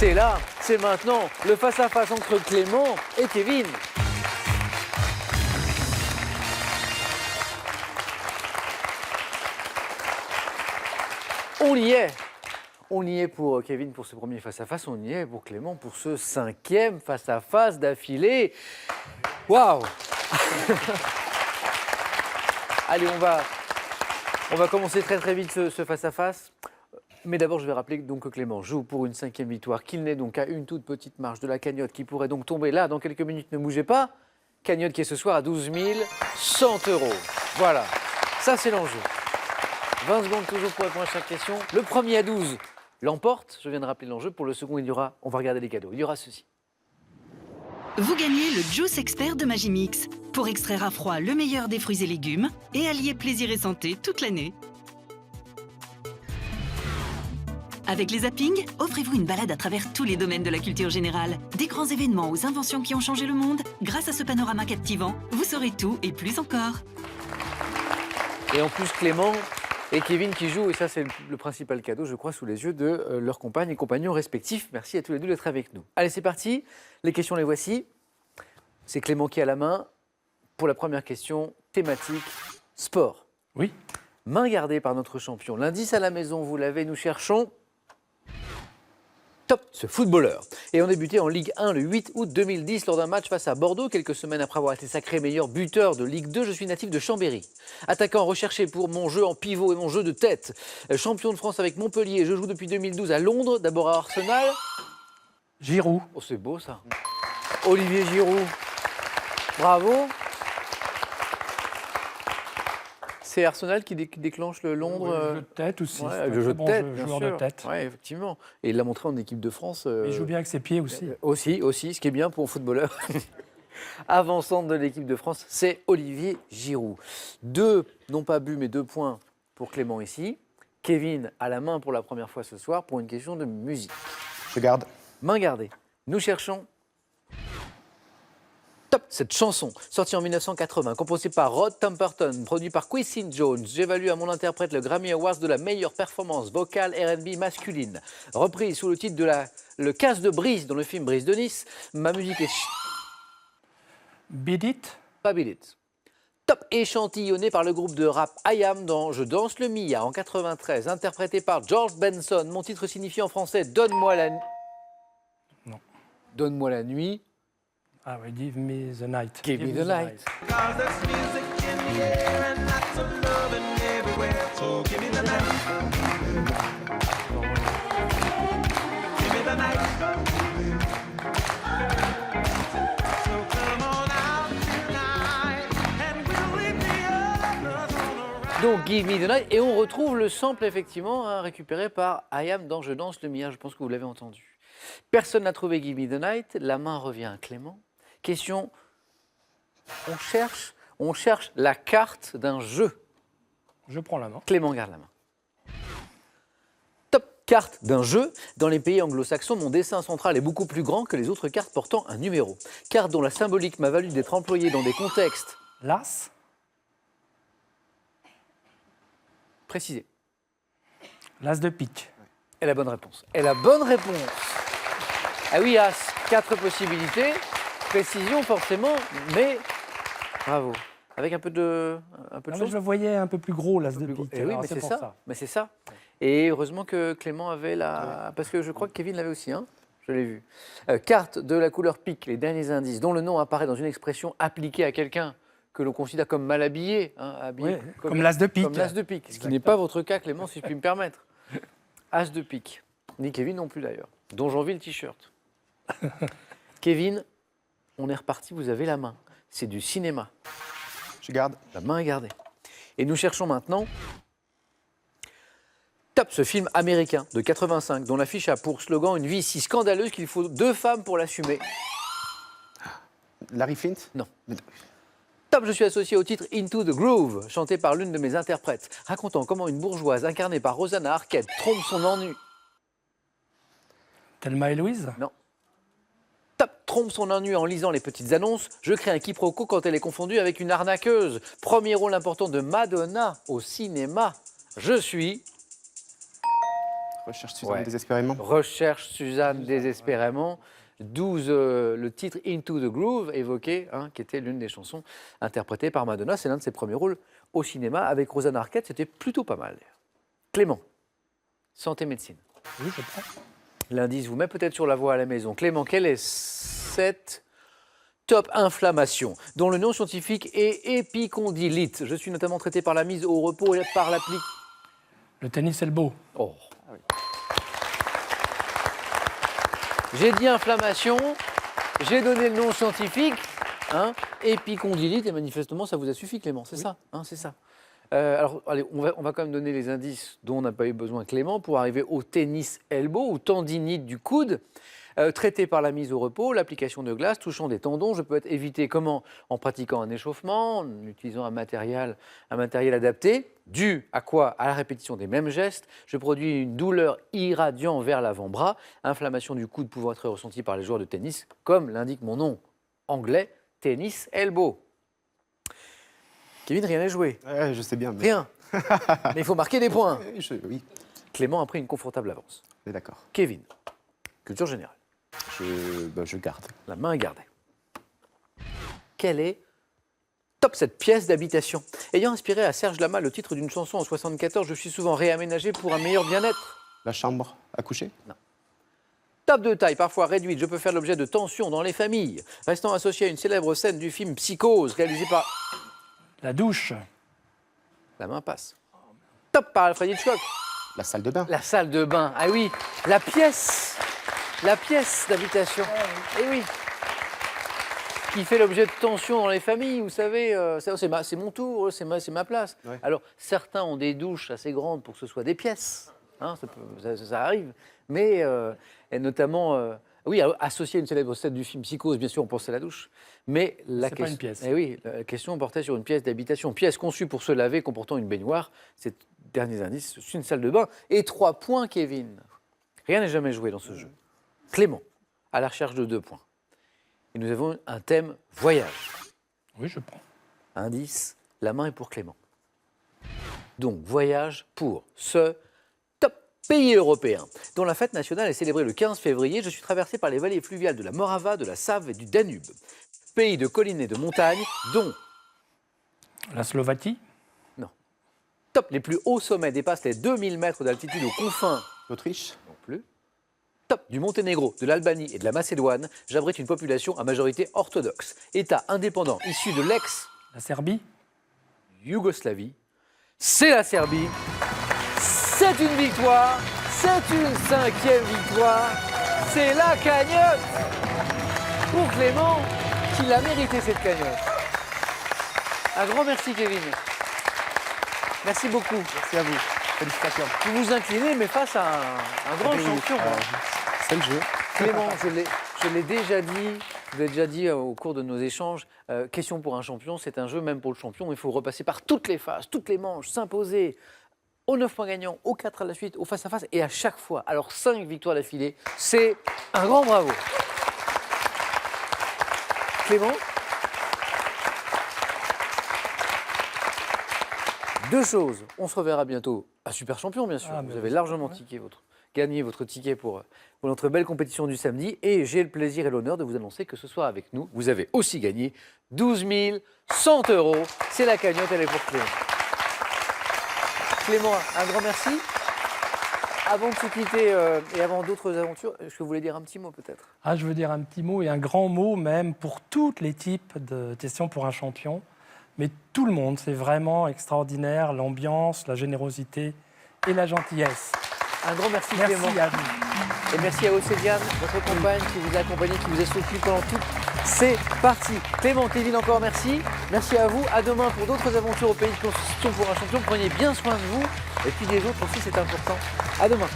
C'est là, c'est maintenant, le face-à-face entre Clément et Kevin. On y est. On y est pour Kevin pour ce premier face-à-face, on y est pour Clément pour ce 5e face-à-face d'affilée. Waouh. Allez, on va commencer très vite ce face-à-face. Mais d'abord, je vais rappeler donc que Clément joue pour une 5e victoire, qu'il n'est donc qu'à une toute petite marge de la cagnotte qui pourrait donc tomber là dans quelques minutes. Ne bougez pas. Cagnotte qui est ce soir à 12 100 €. Voilà, ça c'est l'enjeu. 20 secondes toujours pour répondre à chaque question. Le premier à 12 l'emporte. Je viens de rappeler l'enjeu. Pour le second, on va regarder les cadeaux. Il y aura ceci. Vous gagnez le Juice Expert de Magimix pour extraire à froid le meilleur des fruits et légumes et allier plaisir et santé toute l'année. Avec les zappings, offrez-vous une balade à travers tous les domaines de la culture générale. Des grands événements aux inventions qui ont changé le monde. Grâce à ce panorama captivant, vous saurez tout et plus encore. Et en plus, Clément et Kevin qui jouent, et ça c'est le principal cadeau, je crois, sous les yeux de leurs compagnes et compagnons respectifs. Merci à tous les deux d'être avec nous. Allez, c'est parti. Les questions, les voici. C'est Clément qui a la main. Pour la première question, thématique sport. Oui. Main gardée par notre champion. L'indice à la maison, vous l'avez, nous cherchons Top, ce footballeur. Et on débutait en Ligue 1 le 8 août 2010 lors d'un match face à Bordeaux. Quelques semaines après avoir été sacré meilleur buteur de Ligue 2, je suis natif de Chambéry. Attaquant recherché pour mon jeu en pivot et mon jeu de tête. Champion de France avec Montpellier. Je joue depuis 2012 à Londres, d'abord à Arsenal. Giroud. Oh, c'est beau ça. Olivier Giroud. Bravo. C'est Arsenal qui déclenche le Londres. Le jeu de tête aussi. Ouais, c'est le jeu de tête, bien joueur sûr. de tête. Ouais, effectivement. Et il l'a montré en équipe de France. Il joue bien avec ses pieds aussi. Aussi, ce qui est bien pour un footballeur. Avant-centre de l'équipe de France, c'est Olivier Giroud. 2, non pas but, mais 2 points pour Clément ici. Kevin à la main pour la première fois ce soir pour une question de musique. Je garde. Main gardée. Nous cherchons Top, cette chanson, sortie en 1980, composée par Rod Temperton, produite par Quincy Jones. J'évalue à mon interprète le Grammy Awards de la meilleure performance vocale R&B masculine. Reprise sous le titre de Le casse de Brise dans le film Brise de Nice. Ma musique est... Beat It. Pas Beat It. Top, échantillonné par le groupe de rap I Am dans Je danse le Mia en 93, interprété par George Benson. Mon titre signifie en français Donne-moi la nuit. Non. Donne-moi la nuit. Ah oui, Give Me the Night. Give me the night. Donc Give Me the Night, et on retrouve le sample effectivement récupéré par I Am dans Je danse le Mia, je pense que vous l'avez entendu. Personne n'a trouvé Give Me the Night, la main revient à Clément. Question, on cherche la carte d'un jeu. Je prends la main. Clément garde la main. Top, carte d'un jeu. Dans les pays anglo-saxons, mon dessin central est beaucoup plus grand que les autres cartes portant un numéro. Carte dont la symbolique m'a valu d'être employée dans des contextes... L'As. Précisé. L'As de pique. Et la bonne réponse. Et la bonne réponse. Ah oui, As, 4 possibilités. Précision forcément, mais bravo. Avec un peu de Je le voyais un peu plus gros, l'As de pique. Eh oui, mais c'est ça. Mais c'est ça. Et heureusement que Clément avait la... Oui. Parce que je crois que Kevin l'avait aussi, hein. Je l'ai vu. Carte de la couleur pique, les derniers indices, dont le nom apparaît dans une expression appliquée à quelqu'un que l'on considère comme mal habillé. Hein, habillé oui, comme l'As de pique. Comme l'As de pique, ce qui n'est pas votre cas, Clément, si je puis me permettre. As de pique. Ni Kevin non plus d'ailleurs. Dont j'envie le t-shirt. Kevin, on est reparti, vous avez la main. C'est du cinéma. Je garde. La main est gardée. Et nous cherchons maintenant Top, ce film américain de 85, dont l'affiche a pour slogan une vie si scandaleuse qu'il faut 2 femmes pour l'assumer. Larry Flint. Non. Top, je suis associé au titre Into the Groove, chanté par l'une de mes interprètes, racontant comment une bourgeoise incarnée par Rosanna Arquette trompe son ennui. Thelma et Louise. Non. Top, trompe son ennui en lisant les petites annonces. Je crée un quiproquo quand elle est confondue avec une arnaqueuse. Premier rôle important de Madonna au cinéma. Je suis... Recherche Suzanne Ouais. désespérément. Recherche Suzanne désespérément. 12, le titre Into the Groove évoqué, hein, qui était l'une des chansons interprétées par Madonna. C'est l'un de ses premiers rôles au cinéma. Avec Rosanna Arquette, c'était plutôt pas mal. Clément, santé médecine. Oui, je prends. L'indice vous met peut-être sur la voie à la maison. Clément, quelle est cette top inflammation dont le nom scientifique est épicondylite? Je suis notamment traité par la mise au repos et par l'appli. Le tennis elbow. Oh. J'ai dit inflammation, j'ai donné le nom scientifique, hein, épicondylite, et manifestement ça vous a suffi, Clément, c'est ça, hein, c'est ça. Alors, allez, on va quand même donner les indices dont on n'a pas eu besoin, Clément, pour arriver au tennis elbow ou tendinite du coude. Traité par la mise au repos, l'application de glace touchant des tendons. Je peux être évité comment? En pratiquant un échauffement, en utilisant un matériel adapté. Dû à quoi? À la répétition des mêmes gestes. Je produis une douleur irradiant vers l'avant-bras. Inflammation du coude pouvant être ressentie par les joueurs de tennis, comme l'indique mon nom anglais, tennis elbow. Kevin, rien n'est joué. Ouais, je sais bien. Mais... Rien. Mais il faut marquer des points. Oui, Clément a pris une confortable avance. on est d'accord. Kevin, culture générale. Je garde. La main est gardée. Quelle est top cette pièce d'habitation? Ayant inspiré à Serge Lama le titre d'une chanson en 1974, je suis souvent réaménagé pour un meilleur bien-être. La chambre à coucher? Top de taille, parfois réduite, je peux faire l'objet de tensions dans les familles. Restant associé à une célèbre scène du film Psychose, réalisé par... La douche. La main passe. Top par Alfred Hitchcock. La salle de bain? La salle de bain, ah oui, la pièce d'habitation, eh oui, qui fait l'objet de tensions dans les familles, vous savez, c'est mon tour, c'est ma place. Ouais. Alors, certains ont des douches assez grandes pour que ce soit des pièces, hein, ça arrive, mais, et notamment, oui, associé à une célèbre scène du film Psychose, bien sûr, on pense à la douche, mais C'est pas une pièce. Eh oui, la question portait sur une pièce d'habitation, pièce conçue pour se laver, comportant une baignoire, c'est dernier indice, c'est une salle de bain, et 3 points, Kevin. Rien n'est jamais joué dans ce jeu. Clément, à la recherche de 2 points. Et nous avons un thème voyage. Oui, je prends. Indice, la main est pour Clément. Donc, voyage pour ce top pays européen, dont la fête nationale est célébrée le 15 février. Je suis traversé par les vallées fluviales de la Morava, de la Save et du Danube. Pays de collines et de montagnes, dont, La Slovaquie. top, les plus hauts sommets dépassent les 2000 mètres d'altitude aux confins. L'Autriche? Non plus. Top, du Monténégro, de l'Albanie et de la Macédoine, j'abrite une population à majorité orthodoxe. État indépendant issu de La Serbie. l'ex-Yougoslavie. C'est la Serbie. C'est une victoire. C'est une 5e victoire. C'est la cagnotte pour Clément, qui l'a mérité cette cagnotte. Un grand merci, Kevin. Merci beaucoup. Merci à vous. Félicitations. Vous vous inclinez, mais face à un grand Oui, champion. c'est le jeu. Clément, je l'ai déjà dit, je l'ai déjà dit au cours de nos échanges, question pour un champion, c'est un jeu même pour le champion, il faut repasser par toutes les phases, toutes les manches, s'imposer aux 9 points gagnants, aux 4 à la suite, au face-à-face, et à chaque fois. Alors 5 victoires d'affilée, c'est un grand bravo. Clément, 2 choses, on se reverra bientôt à Super Champion, bien sûr, Ah, vous mais avez oui. largement gagné votre ticket pour notre belle compétition du samedi. Et j'ai le plaisir et l'honneur de vous annoncer que ce soir avec nous, vous avez aussi gagné 12 100 €. C'est la cagnotte, elle est pour Clément. Clément, un grand merci. Avant de se quitter et avant d'autres aventures, est-ce que vous voulez dire un petit mot peut-être? Ah, je veux dire un petit mot et un grand mot même pour tous les types de questions pour un champion. Mais tout le monde, c'est vraiment extraordinaire, l'ambiance, la générosité et la gentillesse. Un grand merci, Merci Clément. à vous. Et merci à Océliane, votre compagne qui vous a accompagné, qui vous a soutenu pendant tout. C'est parti. Clément, Kevin, encore merci. Merci à vous. À demain pour d'autres aventures au pays de Constitution pour un champion. Prenez bien soin de vous. Et puis des autres aussi, c'est important. À demain.